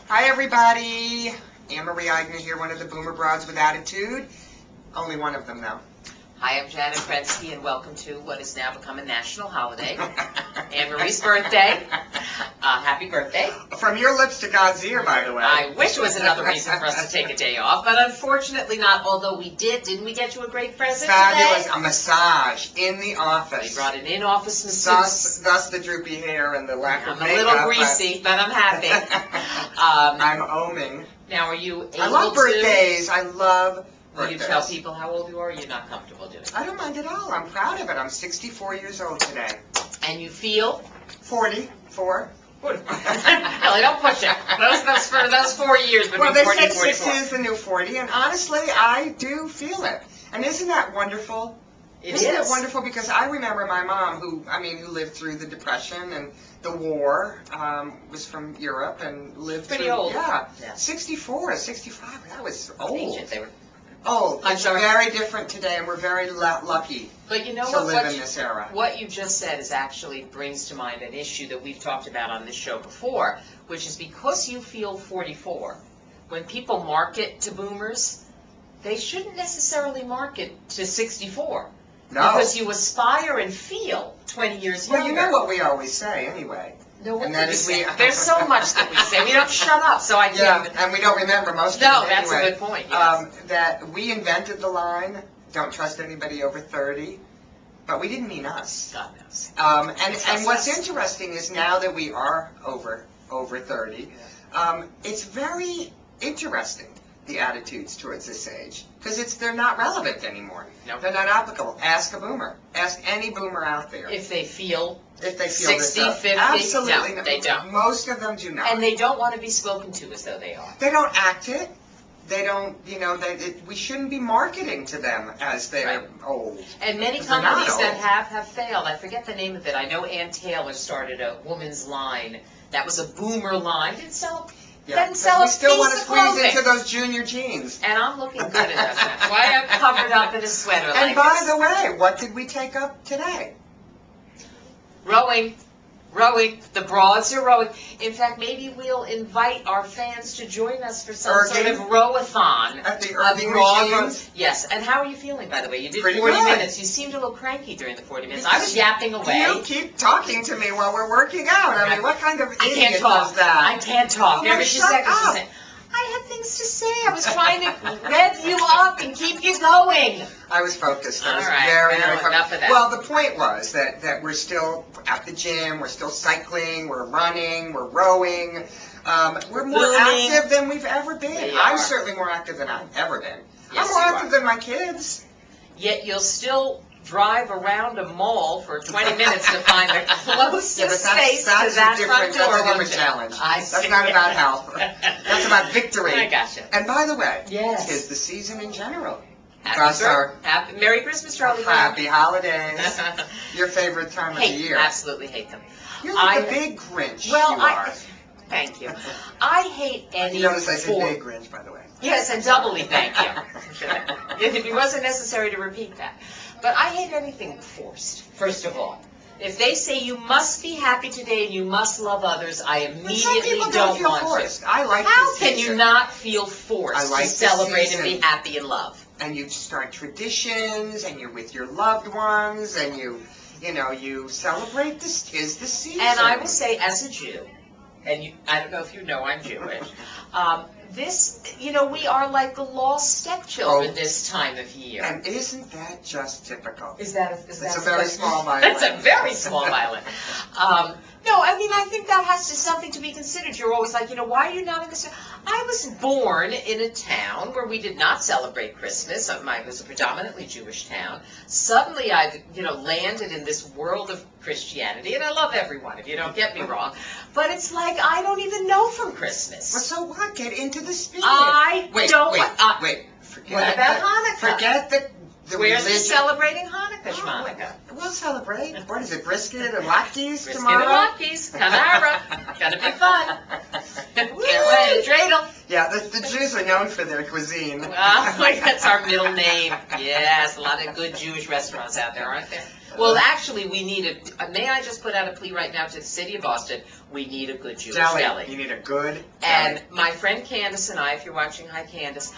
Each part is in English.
Hi everybody, Anne-Marie Eigner here, one of the Boomer Broads with Attitude. Only one of them though. Hi, I'm Janet Prensky, and welcome to what has now become a national holiday, Anne-Marie's birthday. Happy birthday. From your lips to God's ear, by the way. I wish it was another reason for us to take a day off, but unfortunately not, although we did. Didn't we get you a great present Fabulous. today? A massage in the office. We brought an in-office masseuse. Thus the droopy hair and the lack of I'm makeup. a little greasy, but I'm happy. I'm oming. Now, are you able I love birthdays. I love Will you birthdays. tell people how old you are, or you're not comfortable doing it? I don't mind at all. I'm proud of it. I'm 64 years old today. And you feel? 44. Really, don't push it. Those 4 years would Well, be they 40, say 44. 60 is the new 40, and honestly, I do feel it. And isn't that wonderful? Isn't it wonderful? Because I remember my mom, who lived through the Depression and the war, was from Europe and lived Pretty through, old. Yeah, Yeah. 64, 65, that was old. Ancient, they were. Oh, I'm it's sorry. very different today, and we're very lucky But you know to what? live in this era. What you just said is actually brings to mind an issue that we've talked about on this show before, which is because you feel 44, when people market to boomers, they shouldn't necessarily market to 64. No. Because you aspire and feel 20 years younger. Well, you know what we always say anyway. No, what And do that we is say? we- There's so much that we say. We don't shut up, so I can't. Yeah, and we don't remember most of it No, that's anyway. a good point, yes. That we invented the line, don't trust anybody over 30, but we didn't mean us. God knows. And what's interesting is now that we are over 30, it's very interesting, the attitudes towards this age, because they're not relevant anymore. Nope. They're not applicable. Ask a boomer. Ask any boomer out there. If they feel 60, 50, absolutely no, they don't. Most of them do not. And they don't want to be spoken to as though they are. They don't act it. They don't, we shouldn't be marketing to them as they're Right. old. And many Because they're not companies that old. have failed. I forget the name of it. I know Ann Taylor started a woman's line that was a boomer line. Didn't sell. Doesn't sell we a still piece want to of squeeze clothing. into those junior jeans. And I'm looking good in those. That's why I'm covered up in a sweater And like by this. the way, what did we take up today? Rowing. The broads are rowing. In fact, maybe we'll invite our fans to join us for some sort of rowathon. At the A Irving broad Machines? Yes. And how are you feeling, by the way? You did Pretty 40 good. minutes. You seemed a little cranky during the 40 minutes. I was yapping away. You keep talking to me while we're working out. I mean, what kind of I idiot can't talk. does that? I can't talk. Oh, Every few shut seconds she's up. saying, I have things to say. I was trying to rev you up and keep you going. I was focused. I was All right. very, Well, very focused. enough of that. Well, the point was that we're still at the gym, we're still cycling, we're running, we're rowing. We're more Booning. active than we've ever been. We I'm are. certainly more active than I've ever been. Yes, I'm more you active are. than my kids. Yet you'll still drive around a mall for 20 minutes to find the closest Yeah, but space that's to that a different, front door. that's a different won't you? challenge. I That's see. not about health. That's about victory. I gotcha. And by the way, Yes. tis the season in general. Happy Merry Christmas, Charlie Brown. Happy holidays. Your favorite time of the year. Absolutely hate them. You're like I- a big Grinch. Well, you are. Thank you. I hate any You notice I said form- big Grinch, by the way. Yes, and doubly thank you. It wasn't necessary to repeat that. But I hate anything forced, first of all. If they say you must be happy today and you must love others, I But some immediately people don't feel want forced. to. I like How this can you season. not feel forced I like to this celebrate and be season. happy and love? And you start traditions, and you're with your loved ones, and you celebrate this. Tis the season. And I will say, as a Jew, and I don't know if you know I'm Jewish, we are like the lost stepchildren Oh. this time of year. And isn't that just typical? Is that It's a very small violin. That's a very small violin. No, I mean, I think that has something to be considered. You're always like, why are you not in this? I was born in a town where we did not celebrate Christmas. It was a predominantly Jewish town. Suddenly I've, landed in this world of Christianity, and I love everyone, if you don't get me wrong. But it's like, I don't even know from Christmas. Well, so what? Get into the spirit. Wait. Forget What about that- Hanukkah? Forget the Where's the religion. celebrating Hanukkah, Oh, Shmonica? We'll celebrate. What is it, brisket and latkes Brisket tomorrow? and latkes, Kanara. Gonna be fun. Can't wait. Dreidel. Yeah, the Jews are known for their cuisine. That's our middle name. Yes, a lot of good Jewish restaurants out there, aren't there? Well, actually, we need may I just put out a plea right now to the city of Boston? We need a good Jewish deli. You need a good And deli. my friend Candace and I, if you're watching, hi Candace,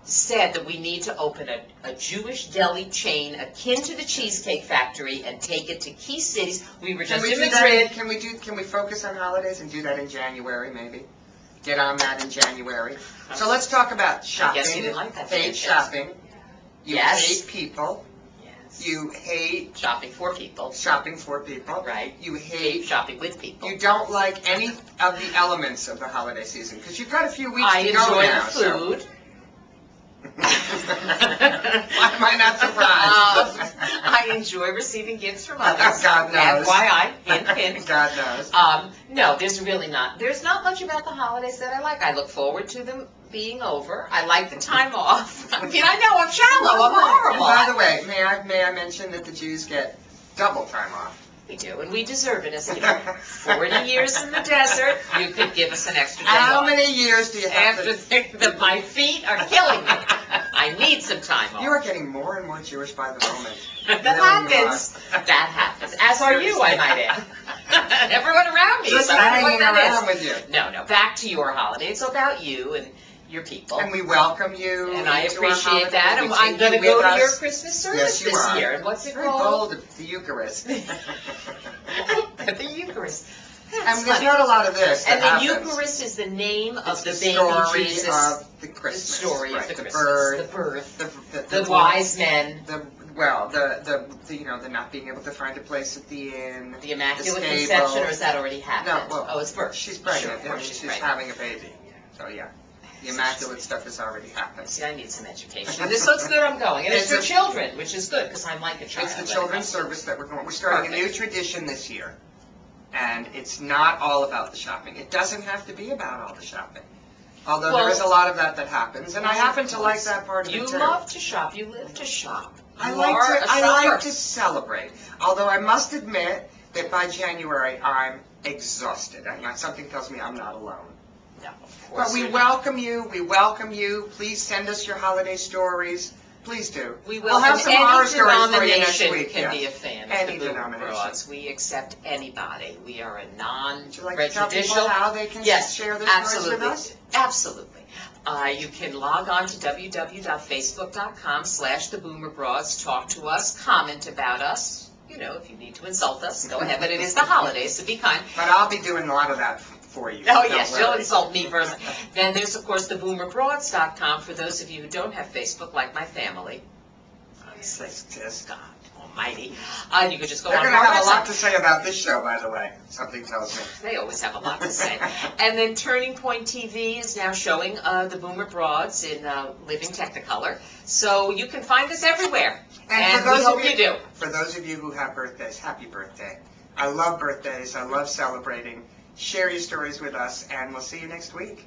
said that we need to open a Jewish deli chain akin to the Cheesecake Factory and take it to key cities. We were just in Madrid. Can we focus on holidays and do that in January, maybe? Get on that in January. So let's talk about shopping. I guess you didn't like that. Hate shopping. You Yes. hate people. Yes. You hate Shopping for people. shopping for people. Right. You Hate hate. shopping with people. You don't like any of the elements of the holiday season because you've got a few weeks I to go enjoy now. the food. Why am I not surprised? I enjoy receiving gifts from others. God knows. FYI, hint, hint. God knows. No, there's not much about the holidays that I like. I look forward to them being over. I like the time off. I mean, I know I'm shallow, I'm horrible. By the way, may I mention that the Jews get double time off? We do, and we deserve it. As 40 years in the desert, you could give us an extra day How off. many years do you have After my feet are killing me. I need some time off. You are getting more and more Jewish by the moment. That Really happens. are. That happens. As are you, I might add. Everyone around me. Just so I don't know hanging what that around is. with you. No. Back to your holiday. It's about you and your people. And we welcome you. And I into our appreciate holiday. that. We And I'm take going to you go with to your us. Christmas service Yes, you this are. year. And what's it Very called? bold, the Eucharist. The Eucharist. And there's not a lot of this that And the happens. Eucharist is the name It's of the the baby story Jesus. of the The Christmas. story right, of the the Christmas. birth, The birth. the The wise men. the not being able to find a place at the inn. The Immaculate the Conception, stable. or has that already happened? No, well, oh, it's birth. She's pregnant. Sure, of course and she's she's pregnant. having a baby. So yeah, the immaculate stuff has already happened. See, I need some education. So it's good I'm going. And it's for children, which is good, because I'm like a child. It's the when it children's comes to- service that we're going. We're starting a new tradition this year, and it's not all about the shopping. It doesn't have to be about all the shopping. Although Well, there is a lot of that happens, and I happen to like that part of You it too. love to shop. You live to shop. I You like are to. a I shopper. like to celebrate. Although I must admit that by January I'm exhausted, and something tells me I'm not alone. No, of course But we you're not. welcome you. We welcome you. Please send us your holiday stories. Please do. We We'll have welcome some horror any stories for you next denomination week. can yes. be a fan Any of the Boomer denomination. Broads. We accept anybody. We are a Would you like to tell people non-prejudicial. how they can Yes, share their stories absolutely. with us? Absolutely. You can log on to www.facebook.com/The Boomer Broads. Talk to us, comment about us. You know, if you need to insult us, go ahead. But it is the holidays, so be kind. But I'll be doing a lot of that for you. Oh, Don't yes, worry. you'll insult me first. Then there's, of course, theboomerbroads.com for those of you who don't have Facebook, like my family. God almighty. You could just go They're on going to our have a lot website. to say about this show, by the way. Something tells me. They always have a lot to say. And then Turning Point TV is now showing the Boomer Broads in living Technicolor. So you can find us everywhere. And we hope you do. For those of you who have birthdays, happy birthday. I love birthdays. I love celebrating. Share your stories with us, and we'll see you next week.